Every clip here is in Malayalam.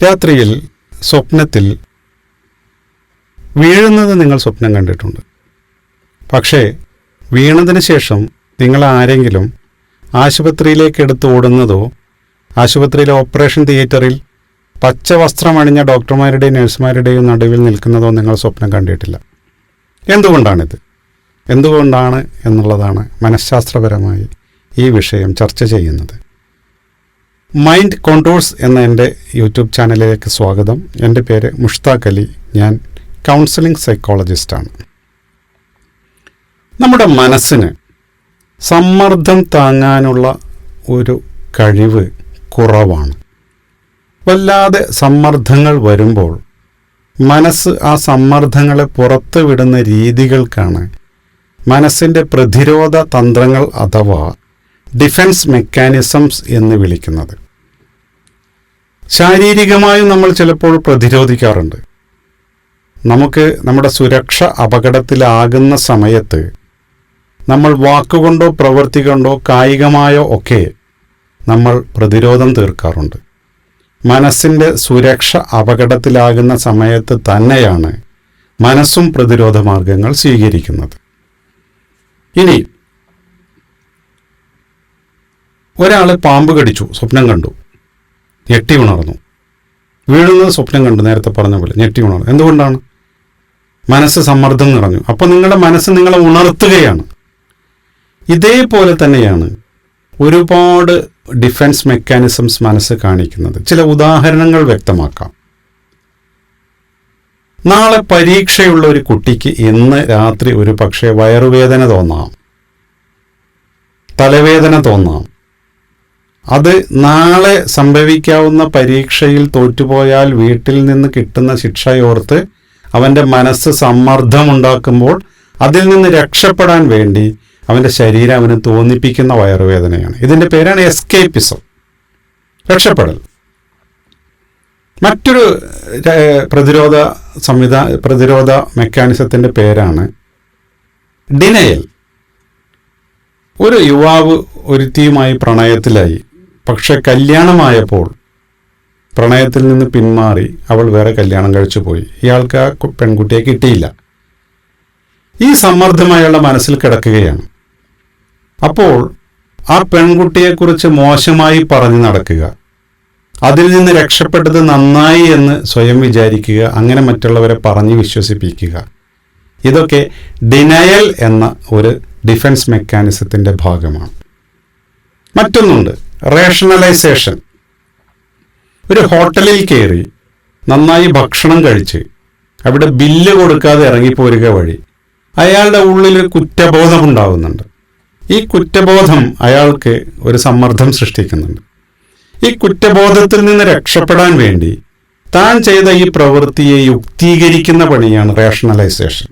രാത്രിയിൽ സ്വപ്നത്തിൽ വീഴുന്നത് നിങ്ങൾ സ്വപ്നം കണ്ടിട്ടുണ്ട്. പക്ഷേ വീണതിന് ശേഷം നിങ്ങൾ ആരെങ്കിലും ആശുപത്രിയിലേക്ക് എടുത്ത് ഓടുന്നതോ ആശുപത്രിയിലെ ഓപ്പറേഷൻ തിയേറ്ററിൽ പച്ച വസ്ത്രമണിഞ്ഞ ഡോക്ടർമാരുടെയും നഴ്സുമാരുടെയും നടുവിൽ നിൽക്കുന്നതോ നിങ്ങൾ സ്വപ്നം കണ്ടിട്ടില്ല. എന്തുകൊണ്ടാണിത്? എന്തുകൊണ്ടാണ് എന്നുള്ളതാണ് മനഃശാസ്ത്രപരമായി ഈ വിഷയം ചർച്ച ചെയ്യുന്നത്. മൈൻഡ് കോണ്ടൂർസ് എന്ന എൻ്റെ യൂട്യൂബ് ചാനലിലേക്ക് സ്വാഗതം. എൻ്റെ പേര് മുഷ്താഖ് അലി. ഞാൻ കൗൺസിലിംഗ് സൈക്കോളജിസ്റ്റാണ്. നമ്മുടെ മനസ്സിന് സമ്മർദ്ദം താങ്ങാനുള്ള ഒരു കഴിവ് കുറവാണ്. വല്ലാതെ സമ്മർദ്ദങ്ങൾ വരുമ്പോൾ മനസ്സ് ആ സമ്മർദ്ദങ്ങളെ പുറത്തു വിടുന്ന രീതികൾക്കാണ് മനസ്സിൻ്റെ പ്രതിരോധ തന്ത്രങ്ങൾ അഥവാ ഡിഫൻസ് മെക്കാനിസംസ് എന്ന് വിളിക്കുന്നത്. ശാരീരികമായും നമ്മൾ ചിലപ്പോൾ പ്രതിരോധിക്കാറുണ്ട്. നമുക്ക് നമ്മുടെ സുരക്ഷ അപകടത്തിലാകുന്ന സമയത്ത് നമ്മൾ വാക്കുകൊണ്ടോ പ്രവൃത്തി കൊണ്ടോ കായികമായോ ഒക്കെ നമ്മൾ പ്രതിരോധം തീർക്കാറുണ്ട്. മനസ്സിൻ്റെ സുരക്ഷ അപകടത്തിലാകുന്ന സമയത്ത് തന്നെയാണ് മനസ്സും പ്രതിരോധ മാർഗങ്ങൾ സ്വീകരിക്കുന്നത്. ഇനി ഒരാൾ പാമ്പ് കടിച്ചു, സ്വപ്നം കണ്ടു, ഞെട്ടി ഉണർന്നു. വീഴുന്നത് സ്വപ്നം കണ്ടു, നേരത്തെ പറഞ്ഞ പോലെ ഞെട്ടി ഉണർന്നു. എന്തുകൊണ്ടാണ്? മനസ്സ് സമ്മർദ്ദം നിറഞ്ഞു. അപ്പോൾ നിങ്ങളുടെ മനസ്സ് നിങ്ങളെ ഉണർത്തുകയാണ്. ഇതേപോലെ തന്നെയാണ് ഒരുപാട് ഡിഫൻസ് മെക്കാനിസംസ് മനസ്സ് കാണിക്കുന്നത്. ചില ഉദാഹരണങ്ങൾ വ്യക്തമാക്കാം. നാളെ പരീക്ഷയുള്ള ഒരു കുട്ടിക്ക് ഇന്ന് രാത്രി ഒരു പക്ഷേ വയറുവേദന തോന്നാം, തലവേദന തോന്നാം. അത് നാളെ സംഭവിക്കാവുന്ന പരീക്ഷയിൽ തോറ്റുപോയാൽ വീട്ടിൽ നിന്ന് കിട്ടുന്ന ശിക്ഷയോർത്ത് അവൻ്റെ മനസ്സ് സമ്മർദ്ദമുണ്ടാക്കുമ്പോൾ അതിൽ നിന്ന് രക്ഷപ്പെടാൻ വേണ്ടി അവൻ്റെ ശരീരം അവന് തോന്നിപ്പിക്കുന്ന വയറുവേദനയാണ്. ഇതിൻ്റെ പേരാണ് എസ്കേപ്പിസം, രക്ഷപ്പെടൽ. മറ്റൊരു പ്രതിരോധ മെക്കാനിസത്തിൻ്റെ പേരാണ് ഡിനയൽ. ഒരു യുവാവ് ഒരുത്തിയുമായി പ്രണയത്തിലായി. പക്ഷെ കല്യാണമായപ്പോൾ പ്രണയത്തിൽ നിന്ന് പിന്മാറി അവൾ വേറെ കല്യാണം കഴിച്ചു പോയി. ഇയാൾക്ക് ആ പെൺകുട്ടിയെ കിട്ടിയില്ല. ഈ സമ്മർദ്ദം അയാളുടെ മനസ്സിൽ കിടക്കുകയാണ്. അപ്പോൾ ആ പെൺകുട്ടിയെക്കുറിച്ച് മോശമായി പറഞ്ഞു നടക്കുക, അതിൽ നിന്ന് രക്ഷപ്പെട്ടത് നന്നായി എന്ന് സ്വയം വിചാരിക്കുക, അങ്ങനെ മറ്റുള്ളവരെ പറഞ്ഞ് വിശ്വസിപ്പിക്കുക. ഇതൊക്കെ ഡിനയൽ എന്ന ഒരു ഡിഫൻസ് മെക്കാനിസത്തിൻ്റെ ഭാഗമാണ്. മറ്റൊന്നുണ്ട്, റേഷണലൈസേഷൻ. ഒരു ഹോട്ടലിൽ കയറി നന്നായി ഭക്ഷണം കഴിച്ച് അവിടെ ബില്ല് കൊടുക്കാതെ ഇറങ്ങിപ്പോരുക വഴി അയാളുടെ ഉള്ളിൽ കുറ്റബോധം ഉണ്ടാകുന്നുണ്ട്. ഈ കുറ്റബോധം അയാൾക്ക് ഒരു സമ്മർദ്ദം സൃഷ്ടിക്കുന്നുണ്ട്. ഈ കുറ്റബോധത്തിൽ നിന്ന് രക്ഷപ്പെടാൻ വേണ്ടി താൻ ചെയ്ത ഈ പ്രവൃത്തിയെ യുക്തീകരിക്കുന്ന പണിയാണ് റേഷണലൈസേഷൻ.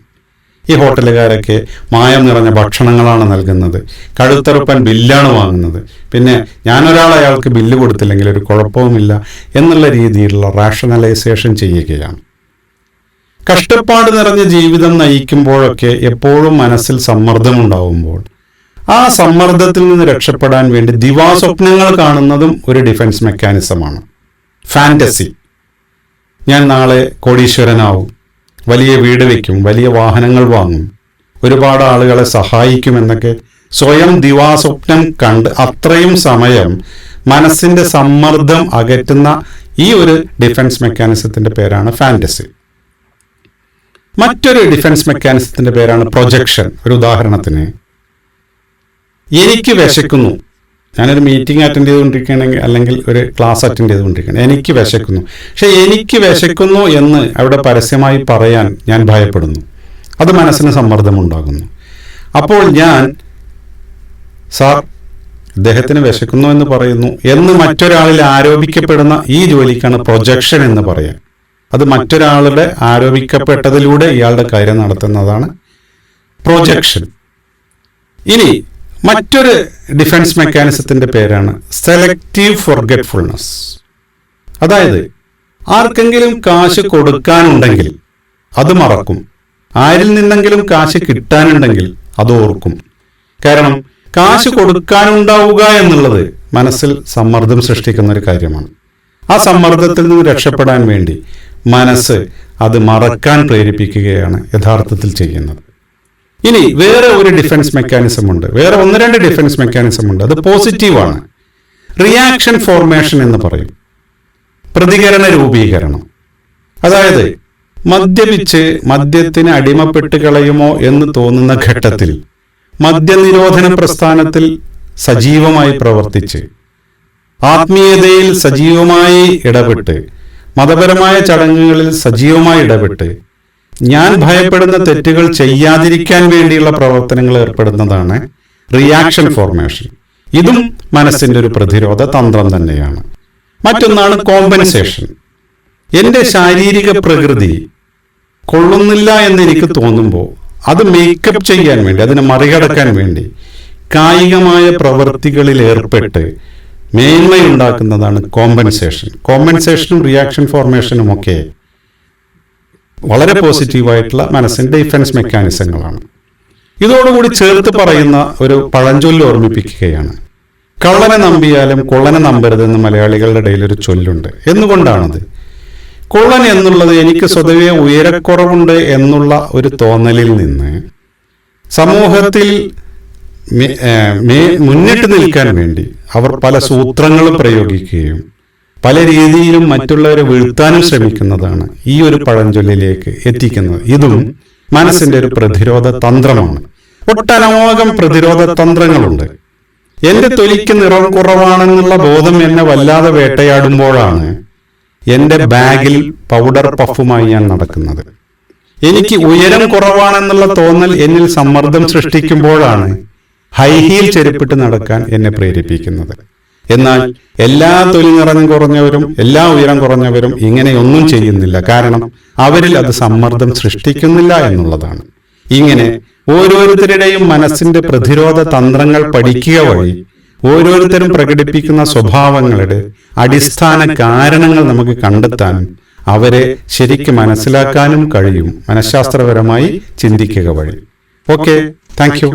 ഈ ഹോട്ടലുകാരൊക്കെ മായം നിറഞ്ഞ ഭക്ഷണങ്ങളാണ് നൽകുന്നത്, കഴുത്തറുപ്പൻ ബില്ലാണ് വാങ്ങുന്നത്, പിന്നെ ഞാനൊരാൾ അയാൾക്ക് ബില്ല് കൊടുത്തില്ലെങ്കിൽ ഒരു കുഴപ്പവുമില്ല എന്നുള്ള രീതിയിലുള്ള റാഷണലൈസേഷൻ ചെയ്യുകയാണ്. കഷ്ടപ്പാട് നിറഞ്ഞ ജീവിതം നയിക്കുമ്പോഴൊക്കെ എപ്പോഴും മനസ്സിൽ സമ്മർദ്ദമുണ്ടാവുമ്പോൾ ആ സമ്മർദ്ദത്തിൽ നിന്ന് രക്ഷപ്പെടാൻ വേണ്ടി ദിവാസ്വപ്നങ്ങൾ കാണുന്നതും ഒരു ഡിഫൻസ് മെക്കാനിസമാണ്. ഫാന്റസി. ഞാൻ നാളെ കോടീശ്വരനാവും, വലിയ വീട് വയ്ക്കും, വലിയ വാഹനങ്ങൾ വാങ്ങും, ഒരുപാട് ആളുകളെ സഹായിക്കുമെന്നൊക്കെ സ്വയം ദിവാസ്വപ്നം കണ്ട് അത്രയും സമയം മനസ്സിൻ്റെ സമ്മർദ്ദം അകറ്റുന്ന ഈ ഒരു ഡിഫൻസ് മെക്കാനിസത്തിൻ്റെ പേരാണ് ഫാന്റസി. മറ്റൊരു ഡിഫൻസ് മെക്കാനിസത്തിൻ്റെ പേരാണ് പ്രൊജക്ഷൻ. ഒരു ഉദാഹരണത്തിന്, എനിക്ക് വിശക്കുന്നു, ഞാനൊരു മീറ്റിംഗ് അറ്റൻഡ് ചെയ്തുകൊണ്ടിരിക്കുകയാണെങ്കിൽ അല്ലെങ്കിൽ ഒരു ക്ലാസ് അറ്റൻഡ് ചെയ്തുകൊണ്ടിരിക്കുകയാണ്, എനിക്ക് വിശക്കുന്നു. പക്ഷെ എനിക്ക് വിശക്കുന്നു എന്ന് അവിടെ പരസ്യമായി പറയാൻ ഞാൻ ഭയപ്പെടുന്നു. അത് മനസ്സിന് സമ്മർദ്ദമുണ്ടാകുന്നു. അപ്പോൾ ഞാൻ സാർ ഇദ്ദേഹത്തിന് വിശക്കുന്നു എന്ന് പറയുന്നു എന്ന് മറ്റൊരാളിൽ ആരോപിക്കപ്പെടുന്ന ഈ ജോലിക്കാണ് പ്രൊജക്ഷൻ എന്ന് പറയാൻ. അത് മറ്റൊരാളുടെ ആരോപിക്കപ്പെട്ടതിലൂടെ ഇയാളുടെ കാര്യം നടത്തുന്നതാണ് പ്രൊജക്ഷൻ. ഇനി മറ്റൊരു ഡിഫൻസ് മെക്കാനിസത്തിൻ്റെ പേരാണ് സെലക്റ്റീവ് ഫോർഗെറ്റ്ഫുൾനെസ്. അതായത് ആർക്കെങ്കിലും കാശ് കൊടുക്കാനുണ്ടെങ്കിൽ അത് മറക്കും, ആരിൽ നിന്നെങ്കിലും കാശ് കിട്ടാനുണ്ടെങ്കിൽ അത് ഓർക്കും. കാരണം കാശ് കൊടുക്കാനുണ്ടാവുക എന്നുള്ളത് മനസ്സിൽ സമ്മർദ്ദം സൃഷ്ടിക്കുന്ന ഒരു കാര്യമാണ്. ആ സമ്മർദ്ദത്തിൽ നിന്ന് രക്ഷപ്പെടാൻ വേണ്ടി മനസ്സ് അത് മറക്കാൻ പ്രേരിപ്പിക്കുകയാണ് യഥാർത്ഥത്തിൽ ചെയ്യുന്നത്. ഇനി വേറെ ഒരു ഡിഫൻസ് മെക്കാനിസം ഉണ്ട്, വേറെ 1-2 ഡിഫൻസ് മെക്കാനിസം ഉണ്ട്. അത് പോസിറ്റീവാണ്. റിയാക്ഷൻ ഫോർമേഷൻ എന്ന് പറയും, പ്രതികരണ രൂപീകരണം. അതായത് മദ്യപിച്ച് മദ്യത്തിന് അടിമപ്പെട്ട് കളയുമോ എന്ന് തോന്നുന്ന ഘട്ടത്തിൽ മദ്യനിരോധന പ്രസ്ഥാനത്തിൽ സജീവമായി പ്രവർത്തിച്ച്, ആത്മീയതയിൽ സജീവമായി ഇടപെട്ട്, മതപരമായ ചടങ്ങുകളിൽ സജീവമായി ഇടപെട്ട് ഞാൻ ഭയപ്പെടുന്ന തെറ്റുകൾ ചെയ്യാതിരിക്കാൻ വേണ്ടിയുള്ള പ്രവർത്തനങ്ങൾ ഏർപ്പെടുന്നതാണ് റിയാക്ഷൻ ഫോർമേഷൻ. ഇതും മനസ്സിന്റെ ഒരു പ്രതിരോധ തന്ത്രം തന്നെയാണ്. മറ്റൊന്നാണ് കോമ്പൻസേഷൻ. എൻ്റെ ശാരീരിക പ്രകൃതി കൊള്ളുന്നില്ല എന്നെനിക്ക് തോന്നുമ്പോൾ അത് മേക്കപ്പ് ചെയ്യാൻ വേണ്ടി, അതിനെ മറികടക്കാൻ വേണ്ടി കായികമായ പ്രവൃത്തികളിൽ ഏർപ്പെട്ട് മേന്മയുണ്ടാക്കുന്നതാണ് കോമ്പൻസേഷൻ. കോമ്പൻസേഷനും റിയാക്ഷൻ ഫോർമേഷനും ഒക്കെ വളരെ പോസിറ്റീവായിട്ടുള്ള മനസ്സിന്റെ ഡിഫൻസ് മെക്കാനിസങ്ങളാണ്. ഇതോടുകൂടി ചേർത്ത് പറയുന്ന ഒരു പഴഞ്ചൊല്ല് ഓർമ്മിപ്പിക്കുകയാണ്. കള്ളനെ നമ്പിയാലും കൊള്ളനെ നമ്പരുതെന്ന് മലയാളികളുടെ ഇടയിൽ ഒരു ചൊല്ലുണ്ട്. എന്നുകൊണ്ടാണത്? കൊള്ളൻ എന്നുള്ളത് എനിക്ക് സ്വതവേ ഉയരക്കുറവുണ്ട് എന്നുള്ള ഒരു തോന്നലിൽ നിന്ന് സമൂഹത്തിൽ മുന്നിട്ട് നിൽക്കാൻ വേണ്ടി അവർ പല സൂത്രങ്ങളും പ്രയോഗിക്കുകയും പല രീതിയിലും മറ്റുള്ളവരെ വീഴ്ത്താനും ശ്രമിക്കുന്നതാണ് ഈ ഒരു പഴഞ്ചൊല്ലിലേക്ക് എത്തിക്കുന്നത്. ഇതും മനസ്സിന്റെ ഒരു പ്രതിരോധ തന്ത്രമാണ്. ഒട്ടനവധം പ്രതിരോധ തന്ത്രങ്ങളുണ്ട്. എന്റെ തൊലിക്ക് നിറം കുറവാണെന്നുള്ള ബോധം എന്നെ വല്ലാതെ വേട്ടയാടുമ്പോഴാണ് എന്റെ ബാഗിൽ പൗഡർ പഫുമായി ഞാൻ നടക്കുന്നത്. എനിക്ക് ഉയരം കുറവാണെന്നുള്ള തോന്നൽ എന്നിൽ സമ്മർദ്ദം സൃഷ്ടിക്കുമ്പോഴാണ് ഹൈ ഹീൽ ചെരുപ്പിട്ട് നടക്കാൻ എന്നെ പ്രേരിപ്പിക്കുന്നത്. എന്നാൽ എല്ലാ തൊലി നിറം കുറഞ്ഞവരും എല്ലാ ഉയരം കുറഞ്ഞവരും ഇങ്ങനെയൊന്നും ചെയ്യുന്നില്ല. കാരണം അവരിൽ അത് സമ്മർദ്ദം സൃഷ്ടിക്കുന്നില്ല എന്നുള്ളതാണ്. ഇങ്ങനെ ഓരോരുത്തരുടെയും മനസ്സിന്റെ പ്രതിരോധ തന്ത്രങ്ങൾ പഠിക്കുക വഴി ഓരോരുത്തരും പ്രകടിപ്പിക്കുന്ന സ്വഭാവങ്ങളുടെ അടിസ്ഥാന കാരണങ്ങൾ നമുക്ക് കണ്ടെത്താനും അവരെ ശരിക്കും മനസ്സിലാക്കാനും കഴിയും മനഃശാസ്ത്രപരമായി ചിന്തിക്കുക വഴി. Okay, thank you.